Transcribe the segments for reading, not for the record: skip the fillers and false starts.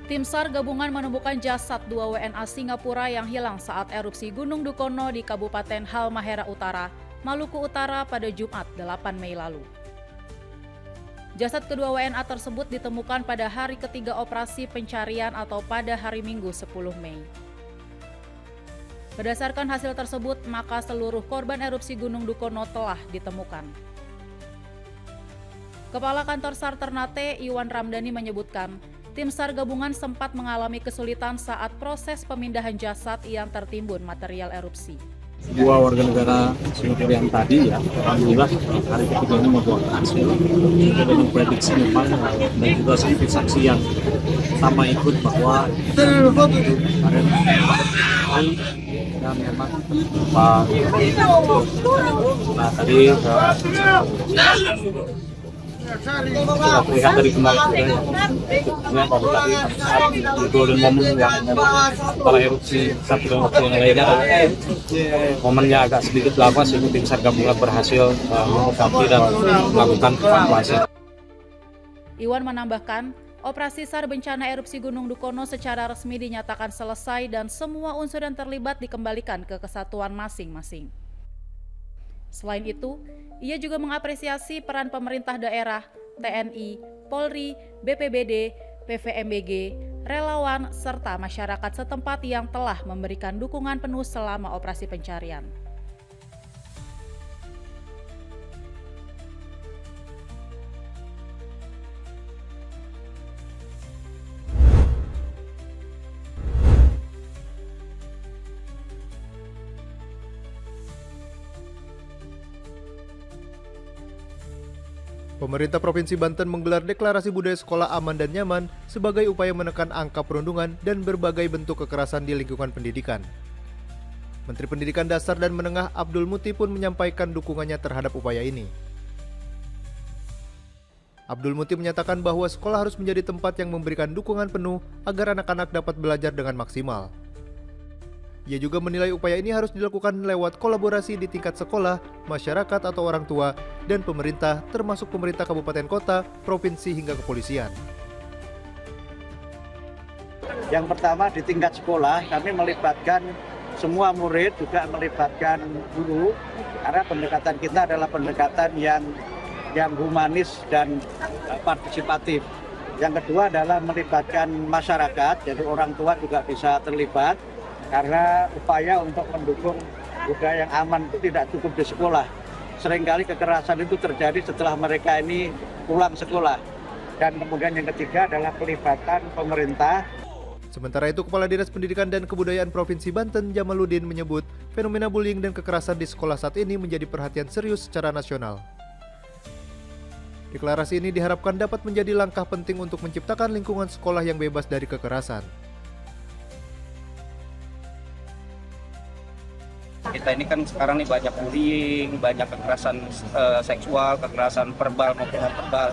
Tim SAR gabungan menemukan jasad 2 WNA Singapura yang hilang saat erupsi Gunung Dukono di Kabupaten Halmahera Utara, Maluku Utara pada Jumat 8 Mei lalu. Jasad kedua WNA tersebut ditemukan pada hari ketiga operasi pencarian atau pada hari Minggu 10 Mei. Berdasarkan hasil tersebut, maka seluruh korban erupsi Gunung Dukono telah ditemukan. Kepala Kantor SAR Ternate, Iwan Ramdhani menyebutkan, tim SAR gabungan sempat mengalami kesulitan saat proses pemindahan jasad yang tertimbun material erupsi. Dua warga negara Singapura yang tadi ya, alhamdulillah hari ketiga ini membuat hasil sesuai dengan prediksi memang, dan juga saksi yang sama ikut bahwa kemarin dan memang Pak tadi sudah terlihat dari kembali juga baru tadi saat golden moment yang setelah erupsi satu dan waktu yang lainnya momennya agak sedikit lama sehingga tim SAR gabungan berhasil mengobati dan melakukan evakuasi. Iwan menambahkan, operasi SAR bencana erupsi Gunung Dukono secara resmi dinyatakan selesai dan semua unsur yang terlibat dikembalikan ke kesatuan masing-masing. Selain itu, ia juga mengapresiasi peran pemerintah daerah, TNI, Polri, BPBD, PVMBG, relawan, serta masyarakat setempat yang telah memberikan dukungan penuh selama operasi pencarian. Pemerintah Provinsi Banten menggelar deklarasi budaya sekolah aman dan nyaman sebagai upaya menekan angka perundungan dan berbagai bentuk kekerasan di lingkungan pendidikan. Menteri Pendidikan Dasar dan Menengah Abdul Muti pun menyampaikan dukungannya terhadap upaya ini. Abdul Muti menyatakan bahwa sekolah harus menjadi tempat yang memberikan dukungan penuh agar anak-anak dapat belajar dengan maksimal. Ia juga menilai upaya ini harus dilakukan lewat kolaborasi di tingkat sekolah, masyarakat atau orang tua, dan pemerintah termasuk pemerintah kabupaten kota, provinsi hingga kepolisian. Yang pertama di tingkat sekolah kami melibatkan semua murid, juga melibatkan guru, karena pendekatan kita adalah pendekatan yang humanis dan partisipatif. Yang kedua adalah melibatkan masyarakat, jadi orang tua juga bisa terlibat. Karena upaya untuk mendukung budaya yang aman itu tidak cukup di sekolah. Seringkali kekerasan itu terjadi setelah mereka ini pulang sekolah. Dan kemudian yang ketiga adalah pelibatan pemerintah. Sementara itu, Kepala Dinas Pendidikan dan Kebudayaan Provinsi Banten, Jamaluddin, menyebut fenomena bullying dan kekerasan di sekolah saat ini menjadi perhatian serius secara nasional. Deklarasi ini diharapkan dapat menjadi langkah penting untuk menciptakan lingkungan sekolah yang bebas dari kekerasan. Kita ini kan sekarang nih banyak bullying, banyak kekerasan seksual, kekerasan verbal maupun non-verbal.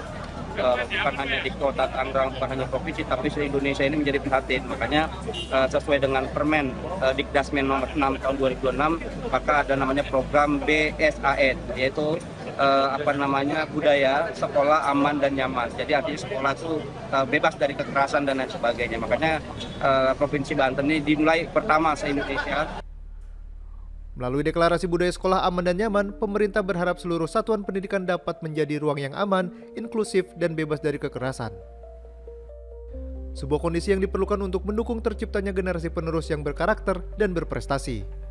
Bukan hanya di kota Tangerang, bukan hanya provinsi, tapi se-Indonesia ini menjadi perhatian. Makanya sesuai dengan Permen Dikdasmen nomor 6 tahun 2006, maka ada namanya program BSAN, yaitu budaya sekolah aman dan nyaman. Jadi artinya sekolah itu bebas dari kekerasan dan lain sebagainya. Makanya Provinsi Banten ini dimulai pertama se-Indonesia. Melalui deklarasi budaya sekolah aman dan nyaman, pemerintah berharap seluruh satuan pendidikan dapat menjadi ruang yang aman, inklusif, dan bebas dari kekerasan. Sebuah kondisi yang diperlukan untuk mendukung terciptanya generasi penerus yang berkarakter dan berprestasi.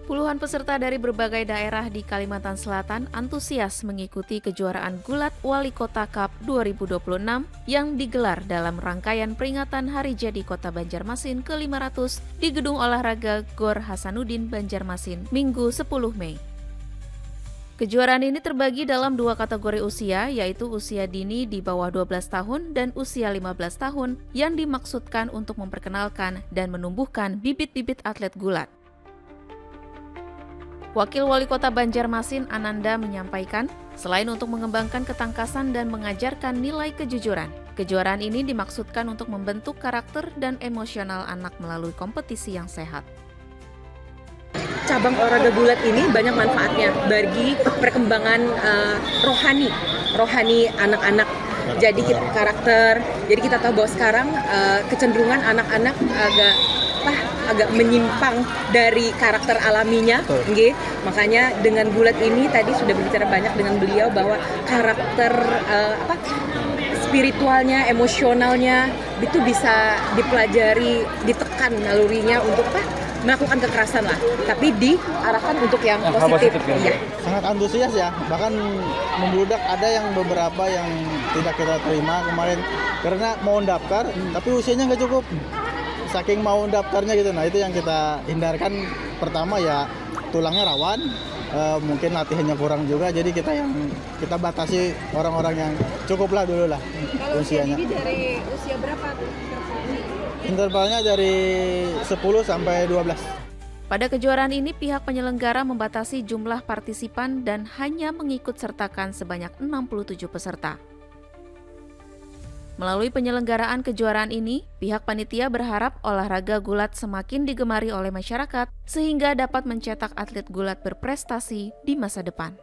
Puluhan peserta dari berbagai daerah di Kalimantan Selatan antusias mengikuti kejuaraan Gulat Wali Kota Cup 2026 yang digelar dalam rangkaian peringatan Hari Jadi Kota Banjarmasin ke-500 di Gedung Olahraga Gor Hasanuddin, Banjarmasin, Minggu 10 Mei. Kejuaraan ini terbagi dalam dua kategori usia, yaitu usia dini di bawah 12 tahun dan usia 15 tahun yang dimaksudkan untuk memperkenalkan dan menumbuhkan bibit-bibit atlet gulat. Wakil Wali Kota Banjarmasin Ananda menyampaikan, selain untuk mengembangkan ketangkasan dan mengajarkan nilai kejujuran, Kejuaraan ini dimaksudkan untuk membentuk karakter dan emosional anak melalui kompetisi yang sehat. Cabang olahraga gulat ini banyak manfaatnya bagi perkembangan rohani anak-anak. Jadi karakter. Jadi kita tahu bahwa sekarang kecenderungan anak-anak agak menyimpang dari karakter alaminya, nggih. Makanya dengan gulat ini tadi sudah berbicara banyak dengan beliau bahwa karakter spiritualnya, emosionalnya itu bisa dipelajari, ditekan nalurinya untuk melakukan kekerasan lah, tapi diarahkan untuk yang positif. Iya. Sangat antusias ya, bahkan membludak. Ada yang beberapa yang tidak kita terima kemarin karena mau daftar, tapi usianya nggak cukup. Saking mau daftarnya gitu, nah itu yang kita hindarkan. Pertama ya tulangnya rawan, mungkin latihannya kurang juga, jadi kita batasi orang-orang yang cukuplah dulu lah usianya. Kalau dari usia berapa? Intervalnya dari 10 sampai 12. Pada kejuaraan ini, pihak penyelenggara membatasi jumlah partisipan dan hanya mengikut sertakan sebanyak 67 peserta. Melalui penyelenggaraan kejuaraan ini, pihak panitia berharap olahraga gulat semakin digemari oleh masyarakat sehingga dapat mencetak atlet gulat berprestasi di masa depan.